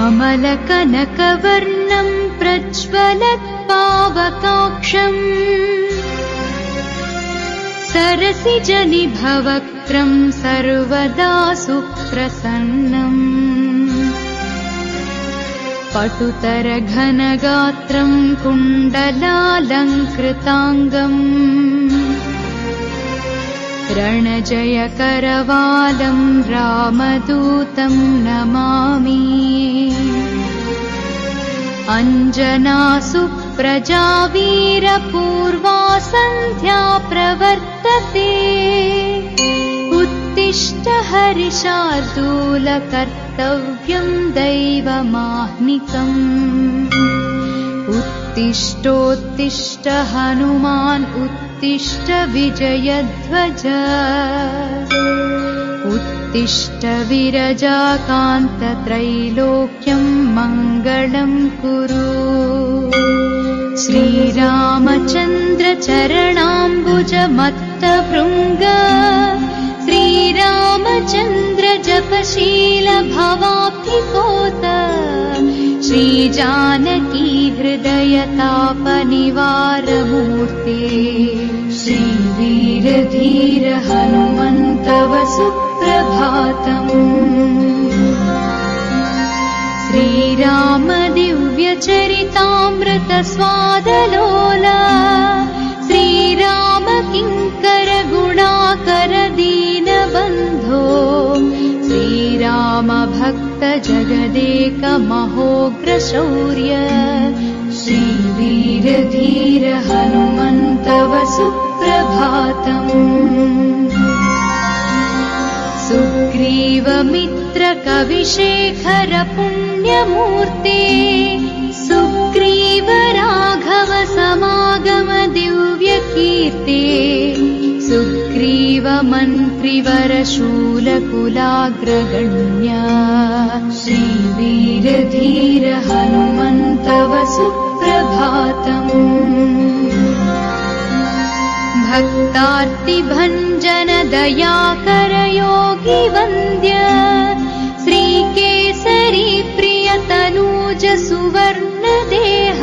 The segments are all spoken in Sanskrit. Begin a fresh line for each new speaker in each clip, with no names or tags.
श्यामलकनकवर्णं प्रज्वलत्पावकाक्षम् सरसिजनिभवक्त्रं सर्वदा सुप्रसन्नम् पटुतरघनगात्रं कुण्डलालङ्कृताङ्गम् रणजयकरवालं रामदूतं नमामि अञ्जनासुप्रजा वीरपूर्वा सन्ध्या प्रवर्तते उत्तिष्ठ हरिशार्दूल कर्तव्यं दैवमाह्निकम् उत्तिष्ठोत्तिष्ठ हनुमान् उत्तिष्ठ विजयध्वज उत्तिष्ठ विरजाकान्त त्रैलोक्यं मङ्गलं कुरु श्रीरामचन्द्र चरणाम्बुज मत्तभृङ्ग श्रीरामचन्द्र जपशील भवाब्धिपोत श्रीजानकी हृदयतापनिवारमूर्ते श्रीवीरधीर हनुमन्तव सुप्रभातम् श्रीराम दिव्यचरितामृत स्वादलोला श्रीराम किङ्कर गुणाकर दीनबन्धो श्रीराम भक्त जगदेक महोग्र शौर्य श्रीवीरधीर हनुमन्तव सुप्रभातम् सुग्रीवमित्र कविशेखर पुण्यमूर्ते सुग्रीव राघव समागम दिव्यकीर्ते सुग्रीव मन्त्रिवर शूलकुलाग्रगण्य श्रीवीरधीर हनुमन्तव सुप्रभातम् भक्तार्तिभञ्जन दयाकर योगी वन्द्य श्रीकेसरी प्रियतनूज सुवर्णदेह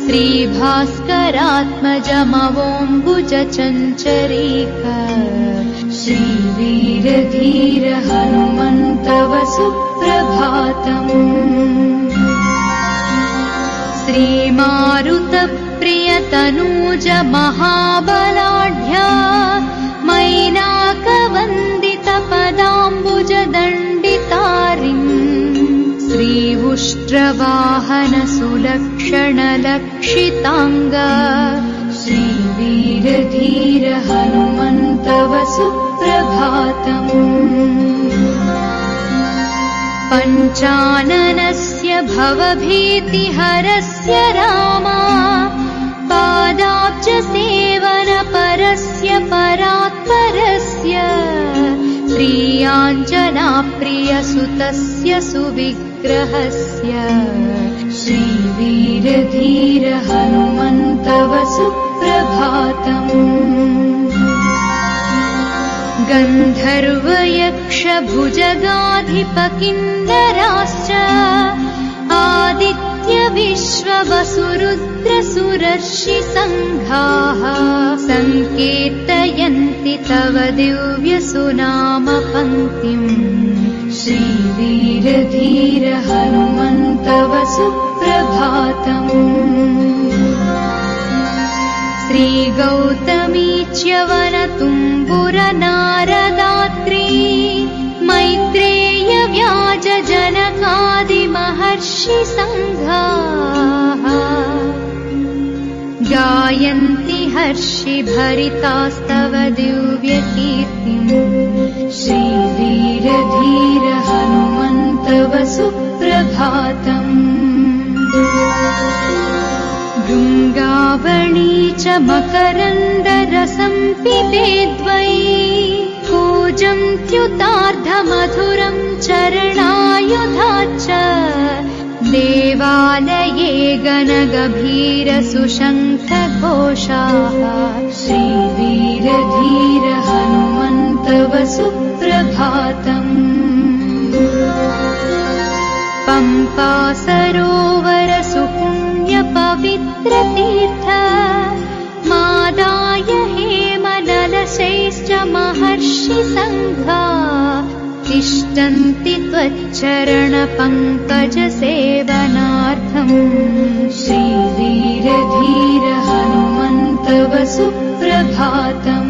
श्रीभास्करात्मज मवोऽम्बुज चञ्चरीक श्रीवीरधीर हनुमन्तव सुप्रभातम् श्रीमारुतप्रियतनूज महाबलाढ्या मैनाकवन्दित पदाम्बुज दण्डितारिम् श्रीवुष्ट्रवाहन सुलक्षण लक्षिताङ्ग श्रीवीरधीर हनुमन्तव सुप्रभातम् पञ्चाननस्य भवभीतिहरस्य रामा पादाब्ज सेवन परस्य परात्परस्य श्रीयाञ्जनाप्रियसुतस्य सुविग्रहस्य श्रीवीरधीर हनुमन्तव सुप्रभातम् गन्धर्वयक्षभुजगाधिपकिन्नराश्च आदित्य विश्ववसुरुद्रसुरर्षि सङ्घाः सङ्कीर्तयन्ति तव दिव्यसुनाम पङ्क्तिम् श्रीवीरधीर हनुमन्तव सुप्रभातम् श्रीगौतमी च्यवनतुम्बुर नारदात्री मैत्रेय व्याज जनकादिमहर्षि सङ्घाः गायन्ति हर्षि भरितास्तव दिव्यकीर्तिम् श्रीवीरधीर हनुमन्तव सुप्रभातम् भृङ्गावणी च मकरन्दरसं पिबेद्वै कूजन्त्युतार्धमधुरं चरणायुधाच्च देवालये गणगभीरसुशङ्खघोषाः श्रीवीरधीर हनुमन्तव सुप्रभातम् तिष्ठन्ति त्वच्चरणपङ्कजसेवनार्थम् श्रीधीर धीर हनुमन्तव सुप्रभातम्।